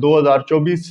2024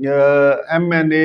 MNA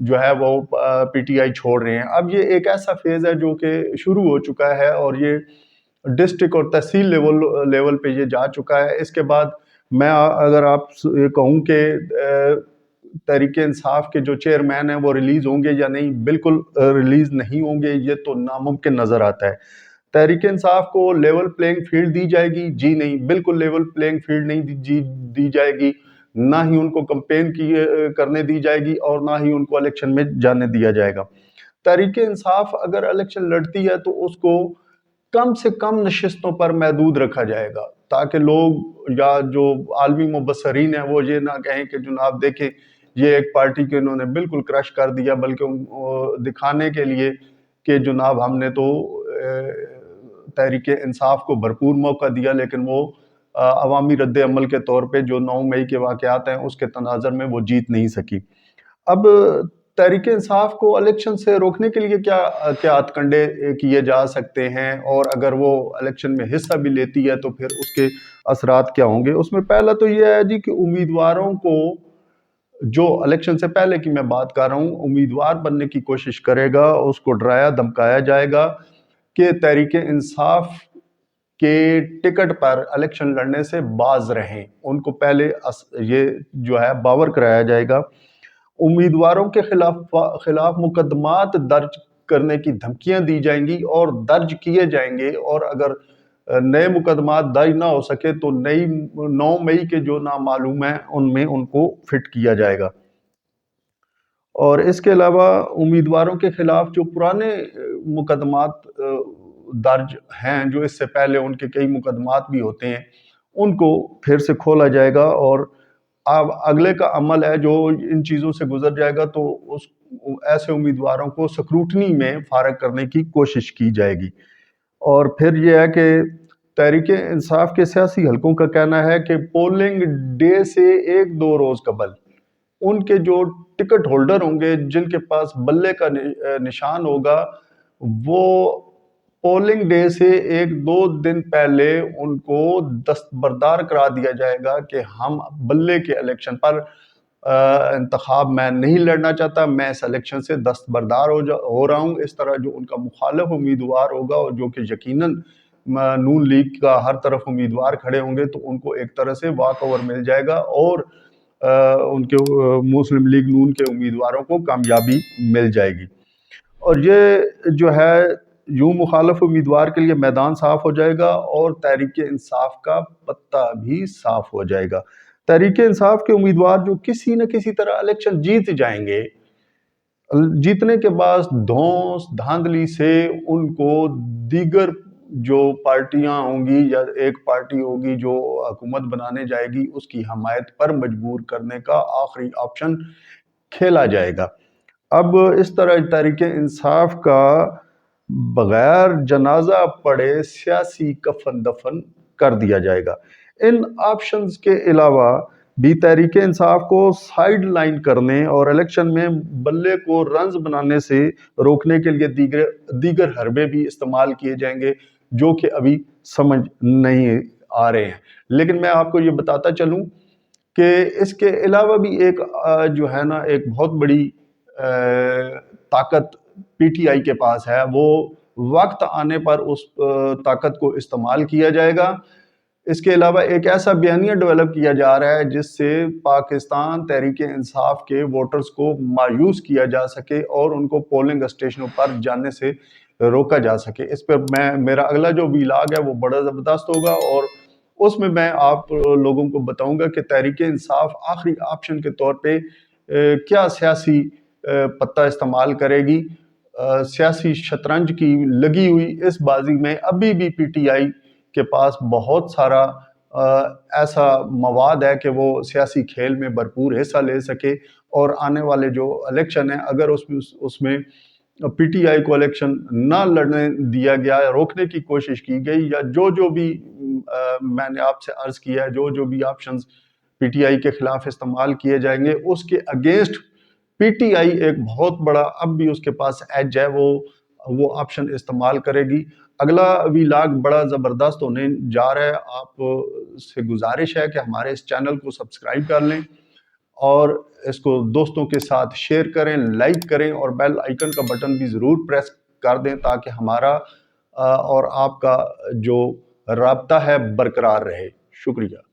جو ہے وہ پی ٹی آئی چھوڑ رہے ہیں. اب یہ ایک ایسا فیز ہے جو کہ شروع ہو چکا ہے اور یہ ڈسٹرکٹ اور تحصیل لیول پہ یہ جا چکا ہے. اس کے بعد میں اگر آپ کہوں کہ تحریک انصاف کے جو چیئرمین ہیں وہ ریلیز ہوں گے یا نہیں، بالکل ریلیز نہیں ہوں گے، یہ تو ناممکن نظر آتا ہے. تحریک انصاف کو لیول پلینگ فیلڈ دی جائے گی؟ جی نہیں، بالکل لیول پلینگ فیلڈ نہیں دی جائے گی. نہ ہی ان کو کمپین کرنے دی جائے گی اور نہ ہی ان کو الیکشن میں جانے دیا جائے گا. تحریک انصاف اگر الیکشن لڑتی ہے تو اس کو کم سے کم نشستوں پر محدود رکھا جائے گا، تاکہ لوگ یا جو عالمی مبصرین ہیں وہ یہ نہ کہیں کہ جناب دیکھیں یہ ایک پارٹی کے انہوں نے بالکل کرش کر دیا، بلکہ دکھانے کے لیے کہ جناب ہم نے تو تحریک انصاف کو بھرپور موقع دیا، لیکن وہ عوامی رد عمل کے طور پہ جو 9 مئی کے واقعات ہیں اس کے تناظر میں وہ جیت نہیں سکی. اب تحریک انصاف کو الیکشن سے روکنے کے لیے کیا ہتھ کنڈے کیے جا سکتے ہیں، اور اگر وہ الیکشن میں حصہ بھی لیتی ہے تو پھر اس کے اثرات کیا ہوں گے؟ اس میں پہلا تو یہ ہے جی کہ امیدواروں کو، جو الیکشن سے پہلے کی میں بات کر رہا ہوں، امیدوار بننے کی کوشش کرے گا اس کو ڈرایا دھمکایا جائے گا کہ تحریک انصاف کے ٹکٹ پر الیکشن لڑنے سے باز رہیں. ان کو پہلے یہ جو ہے باور کرایا جائے گا. امیدواروں کے خلاف مقدمات درج کرنے کی دھمکیاں دی جائیں گی اور درج کیے جائیں گے، اور اگر نئے مقدمات درج نہ ہو سکے تو 9 مئی کے جو نامعلوم ہیں ان میں ان کو فٹ کیا جائے گا. اور اس کے علاوہ امیدواروں کے خلاف جو پرانے مقدمات درج ہیں، جو اس سے پہلے ان کے کئی مقدمات بھی ہوتے ہیں، ان کو پھر سے کھولا جائے گا. اور اب اگلے کا عمل ہے جو ان چیزوں سے گزر جائے گا تو ایسے امیدواروں کو سکروٹنی میں فارغ کرنے کی کوشش کی جائے گی. اور پھر یہ ہے کہ تحریک انصاف کے سیاسی حلقوں کا کہنا ہے کہ پولنگ ڈے سے 1-2 روز قبل ان کے جو ٹکٹ ہولڈر ہوں گے، جن کے پاس بلے کا نشان ہوگا، وہ پولنگ ڈے سے 1-2 دن پہلے ان کو دستبردار کرا دیا جائے گا کہ ہم بلے کے الیکشن پر انتخاب میں نہیں لڑنا چاہتا، میں اس الیکشن سے دستبردار ہو رہا ہوں. اس طرح جو ان کا مخالف امیدوار ہوگا اور جو کہ یقیناً نون لیگ کا ہر طرف امیدوار کھڑے ہوں گے، تو ان کو ایک طرح سے واک اوور مل جائے گا اور ان کے مسلم لیگ نون کے امیدواروں کو کامیابی مل جائے گی. اور یہ جو ہے یوں مخالف امیدوار کے لیے میدان صاف ہو جائے گا اور تحریک انصاف کا پتہ بھی صاف ہو جائے گا. تحریک انصاف کے امیدوار جو کسی نہ کسی طرح الیکشن جیت جائیں گے، جیتنے کے بعد دھونس دھاندلی سے ان کو دیگر جو پارٹیاں ہوں گی یا ایک پارٹی ہوگی جو حکومت بنانے جائے گی، اس کی حمایت پر مجبور کرنے کا آخری آپشن کھیلا جائے گا. اب اس طرح تحریک انصاف کا بغیر جنازہ پڑے سیاسی کفن دفن کر دیا جائے گا. ان آپشنز کے علاوہ بھی تحریک انصاف کو سائیڈ لائن کرنے اور الیکشن میں بلے کو رنز بنانے سے روکنے کے لیے دیگر حربے بھی استعمال کیے جائیں گے، جو کہ ابھی سمجھ نہیں آ رہے ہیں. لیکن میں آپ کو یہ بتاتا چلوں کہ اس کے علاوہ بھی ایک جو ہے نا ایک بہت بڑی طاقت پی ٹی آئی کے پاس ہے. وہ وقت آنے پر اس طاقت کو استعمال کیا جائے گا. اس کے علاوہ ایک ایسا بیانیہ ڈیولپ کیا جا رہا ہے جس سے پاکستان تحریک انصاف کے ووٹرز کو مایوس کیا جا سکے اور ان کو پولنگ اسٹیشنوں پر جانے سے روکا جا سکے. اس پر میرا اگلا جو ویلاگ ہے وہ بڑا زبردست ہوگا اور اس میں آپ لوگوں کو بتاؤں گا کہ تحریک انصاف آخری آپشن کے طور پہ کیا سیاسی پتہ استعمال کرے گی. سیاسی شطرنج کی لگی ہوئی اس بازی میں ابھی بھی پی ٹی آئی کے پاس بہت سارا ایسا مواد ہے کہ وہ سیاسی کھیل میں بھرپور حصہ لے سکے. اور آنے والے جو الیکشن ہیں، اگر اس میں پی ٹی آئی کو الیکشن نہ لڑنے دیا گیا، روکنے کی کوشش کی گئی، یا جو بھی میں نے آپ سے عرض کیا ہے جو بھی آپشنز پی ٹی آئی کے خلاف استعمال کیے جائیں گے، اس کے اگینسٹ پی ٹی آئی ایک بہت بڑا اب بھی اس کے پاس ایج ہے، وہ آپشن استعمال کرے گی. اگلا ویلاگ بڑا زبردست ہونے جا رہا ہے. آپ سے گزارش ہے کہ ہمارے اس چینل کو سبسکرائب کر لیں اور اس کو دوستوں کے ساتھ شیئر کریں، لائک کریں اور بیل آئیکن کا بٹن بھی ضرور پریس کر دیں تاکہ ہمارا اور آپ کا جو رابطہ ہے برقرار رہے۔ شکریہ۔